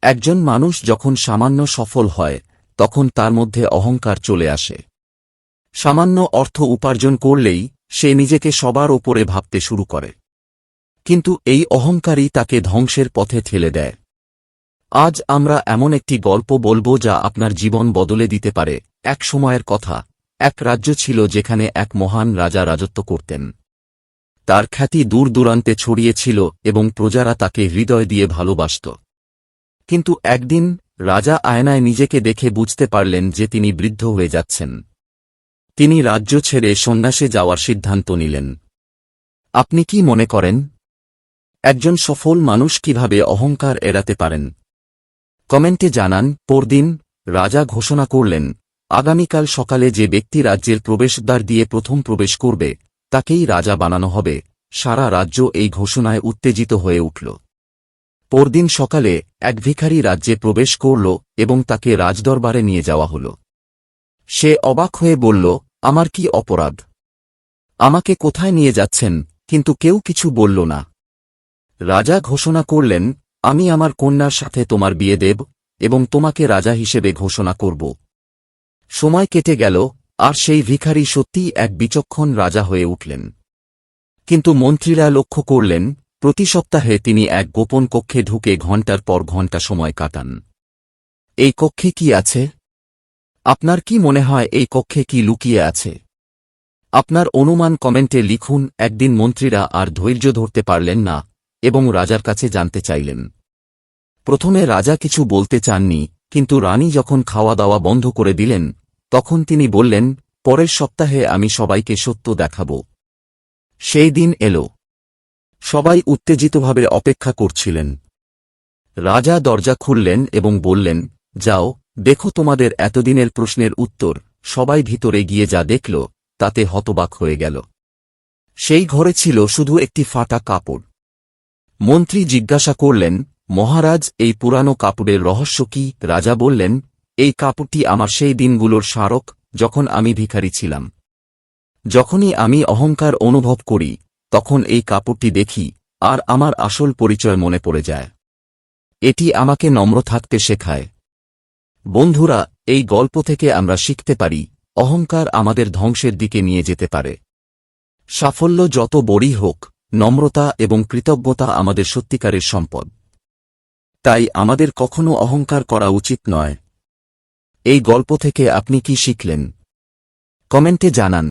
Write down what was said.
একজন মানুষ যখন সামান্য সফল হয় তখন তার মধ্যে অহংকার চলে আসে। সামান্য অর্থ উপার্জন করলেই সে নিজেকে সবার ওপরে ভাবতে শুরু করে। কিন্তু এই অহংকারই তাকে ধ্বংসের পথে ঠেলে দেয়। আজ আমরা এমন একটি গল্প বলবো যা আপনার জীবন বদলে দিতে পারে। এক সময়ের কথা, এক রাজ্য ছিল যেখানে এক মহান রাজা রাজত্ব করতেন। তার খ্যাতি দূর দূরান্তে ছড়িয়েছিল এবং প্রজারা তাকে হৃদয় দিয়ে ভালোবাসত। কিন্তু একদিন রাজা আয়নায় নিজেকে দেখে বুঝতে পারলেন যে তিনি বৃদ্ধ হয়ে যাচ্ছেন। তিনি রাজ্য ছেড়ে সন্ন্যাসে যাওয়ার সিদ্ধান্ত নিলেন। আপনি কি মনে করেন, একজন সফল মানুষ কিভাবে অহংকার এড়াতে পারেন? কমেন্টে জানান। পরদিন রাজা ঘোষণা করলেন, আগামীকাল সকালে যে ব্যক্তি রাজ্যের প্রবেশদ্বার দিয়ে প্রথম প্রবেশ করবে তাকেই রাজা বানানো হবে। সারা রাজ্য এই ঘোষণায় উত্তেজিত হয়ে উঠল। পরদিন সকালে এক ভিখারি রাজ্যে প্রবেশ করল এবং তাকে রাজদরবারে নিয়ে যাওয়া হল। সে অবাক হয়ে বলল, আমার কি অপরাধ? আমাকে কোথায় নিয়ে যাচ্ছেন? কিন্তু কেউ কিছু বলল না। রাজা ঘোষণা করলেন, আমি আমার কন্যার সাথে তোমার বিয়ে দেব এবং তোমাকে রাজা হিসেবে ঘোষণা করব। সময় কেটে গেল, আর সেই ভিখারি সত্যিই এক বিচক্ষণ রাজা হয়ে উঠলেন। কিন্তু মন্ত্রীরা লক্ষ্য করলেন, প্রতি সপ্তাহে তিনি এক গোপন কক্ষে ঢুকে ঘণ্টার পর ঘণ্টা সময় কাটান। এই কক্ষে কি আছে? আপনার কি মনে হয় এই কক্ষে কি লুকিয়ে আছে? আপনার অনুমান কমেন্টে লিখুন। একদিন মন্ত্রীরা আর ধৈর্য ধরতে পারলেন না এবং রাজার কাছে জানতে চাইলেন। প্রথমে রাজা কিছু বলতে চাননি, কিন্তু রানী যখন খাওয়া দাওয়া বন্ধ করে দিলেন তখন তিনি বললেন, পরের সপ্তাহে আমি সবাইকে সত্য দেখাব। সেই দিন এল। সবাই উত্তেজিতভাবে অপেক্ষা করছিলেন। রাজা দরজা খুললেন এবং বললেন, যাও, দেখো তোমাদের এতদিনের প্রশ্নের উত্তর। সবাই ভিতরে গিয়ে যা দেখল তাতে হতবাক হয়ে গেল। সেই ঘরে ছিল শুধু একটি ফাটা কাপড়। মন্ত্রী জিজ্ঞাসা করলেন, মহারাজ, এই পুরানো কাপড়ের রহস্য কি? রাজা বললেন, এই কাপড়টি আমার সেই দিনগুলোর স্মারক যখন আমি ভিখারি ছিলাম। যখনই আমি অহংকার অনুভব করি তখন এই কাপড়টি দেখি আর আমার আসল পরিচয় মনে পড়ে যায়। এটি আমাকে নম্র থাকতে শেখায়। বন্ধুরা, এই গল্প থেকে আমরা শিখতে পারি, অহংকার আমাদের ধ্বংসের দিকে নিয়ে যেতে পারে। সাফল্য যত বড়ই হোক, নম্রতা এবং কৃতজ্ঞতা আমাদের সত্যিকারের সম্পদ। তাই আমাদের কখনো অহংকার করা উচিত নয়। এই গল্প থেকে আপনি কি শিখলেন? কমেন্টে জানান।